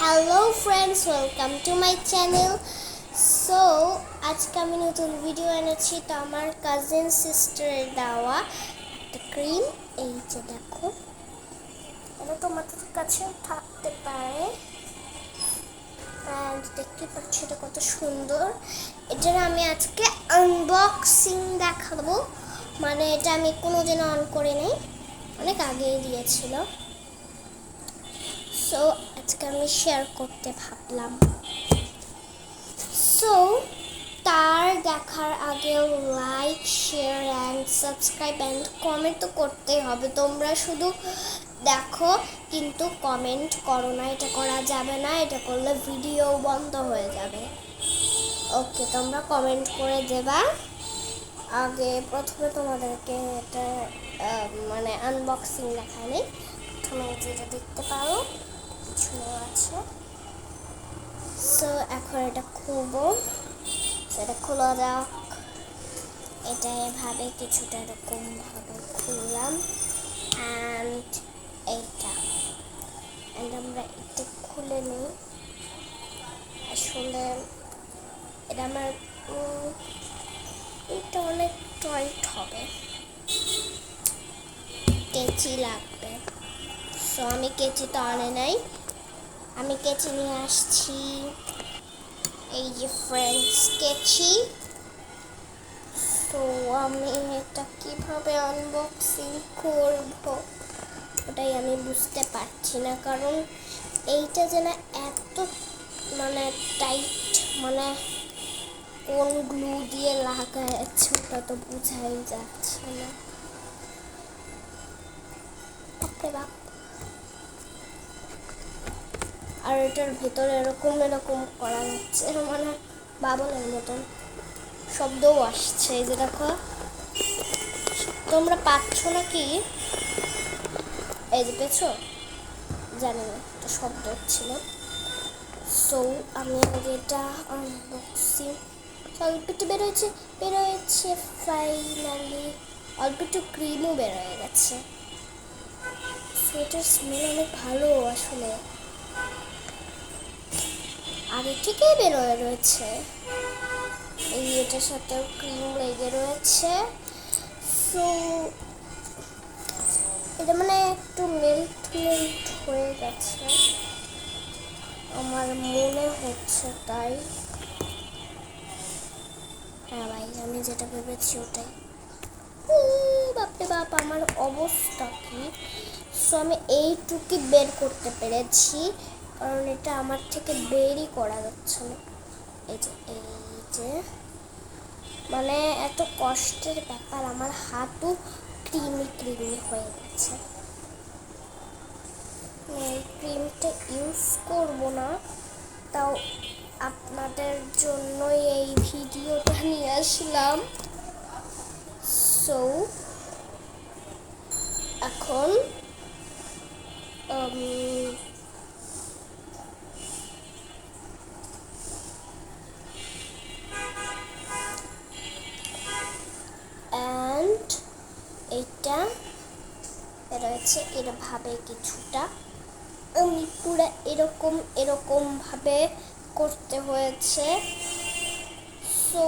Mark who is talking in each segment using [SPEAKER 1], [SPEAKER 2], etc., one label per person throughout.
[SPEAKER 1] Hello friends, welcome to my channel. So আজকে আমি নতুন ভিডিও এনেছি। তো আমার কাজিন সিস্টারের দেওয়া একটা ক্রিম, এই যে দেখো, এটা তোমাদের কাছে থাকতে পারে। অ্যান্ড দেখতে পাচ্ছি এটা কত সুন্দর। এটার আমি আজকে আনবক্সিং দেখাবো। মানে এটা আমি কোনোদিন অন করে নেই, অনেক আগেই দিয়েছিল। সো আজকে আমি শেয়ার করতে ভাবলাম। সো তার দেখার আগেও like, share and subscribe and comment তো করতেই হবে। তোমরা শুধু দেখো কিন্তু কমেন্ট করো না, এটা করা যাবে না। এটা করলে ভিডিও বন্ধ হয়ে যাবে। ওকে, তোমরা কমেন্ট করে দেবা। আগে প্রথমে তোমাদেরকে এটা মানে আনবক্সিং দেখায় নেই। প্রথমে যেটা দেখতে পারো পিছনে আছে। সো এখন এটা খুলবো। সেটা খোলা যাক। এটা এভাবে কিছুটা এরকম ভাবে খুললাম। অ্যান্ড আমরা এটা খুলে নিই। আসলে এটা আমার এটা অনেক টাইট হবে, কেচি লাগবে। সো আমি কেচি তো আনে নাই, আমি কেচি নিয়ে আসছি। এই যে ফ্রেন্ডস, কেচি। তো আমি এটা কিভাবে আনবক্সিং করব ওটাই আমি বুঝতে পারছি না, কারণ এইটা যেন এত মানে টাইট, মানে কোন গ্লু দিয়ে লাগাচ্ছে ওটা তো বোঝাই যাচ্ছে না। আর এটার ভেতরে এরকম এরকম করা যাচ্ছে, মানে বাবলের মতন শব্দও আসছে। এই যে দেখো, তোমরা পাচ্ছ নাকি? এই যে পেছো, জানি না, একটা শব্দ হচ্ছিল। সো আমি আগে এটা আনবক্সিং, অল্প একটু বেরোয়েছে ফাইনালি। অল্প একটু ক্রিমও বের হয়ে গেছে। সো এটার স্মেল অনেক ভালো আসলে, আগে থেকেই বের হয়ে রয়েছে। এই এটার সাথেও ক্রিম লেগে রয়েছে। সো এটা মানে একটু মেল্ট হয়ে গেছে আমার মনে হচ্ছে, তাই হ্যাঁ ভাই, আমি যেটা ভেবেছি ওটাই। বাপরে বাপ, আমার অবস্থা কি! সো আমি এইটুকি বের করতে পেরেছি, কারণ এটা আমার থেকে বেরই করা যাচ্ছে না। এই যে মানে এত কষ্টের ব্যাপার, আমার হাতও ক্রিমি হয়ে গেছে। এই ক্রিমটা ইউজ করব না, তাও আপনাদের জন্যই এই ভিডিওটা নিয়ে আসলাম। সো এখন অ্যান্ড এটা রয়েছে এরভাবে কিছুটা। আমি পুরো এরকম ভাবে করতে হয়েছে। সো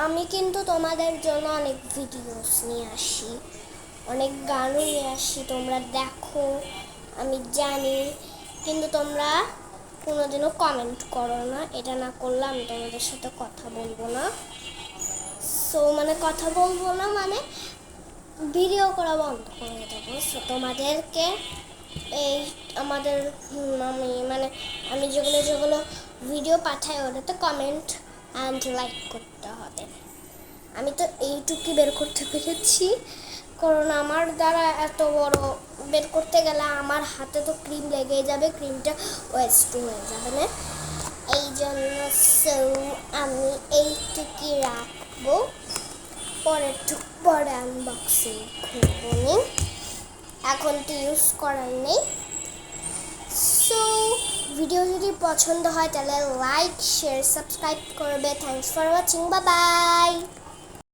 [SPEAKER 1] আমি কিন্তু তোমাদের জন্য অনেক ভিডিওস নিয়ে আসি, অনেক গানও নিয়ে আসি, তোমরা দেখো, আমি জানি, কিন্তু তোমরা কোনোদিনও কমেন্ট করো না। এটা না করলে আমি তোমাদের সাথে কথা বলবো না। সো মানে কথা বলবো না মানে ভিডিও করা বন্ধ করে দেবো। সো তোমাদেরকে এই আমাদের আমি যেগুলো ভিডিও পাঠাই ওটাতে কমেন্ট অ্যান্ড লাইক করতে হবে। আমি তো এইটুকুই বের করতে পেরেছি, কারণ আমার দ্বারা এত বড় বের করতে গেলে আমার হাতে তো ক্রিম লেগে যাবে, ক্রিমটা ওয়েস্ট হয়ে যাবে না, এই জন্য। সো আমি এইটুকুই রাখবো, পরে আনবক্সিং করবো। এখন তো ইউজ করার নেই। সো ভিডিও যদি পছন্দ হয় তাহলে লাইক, শেয়ার, সাবস্ক্রাইব করবে। Thanks for watching, bye bye.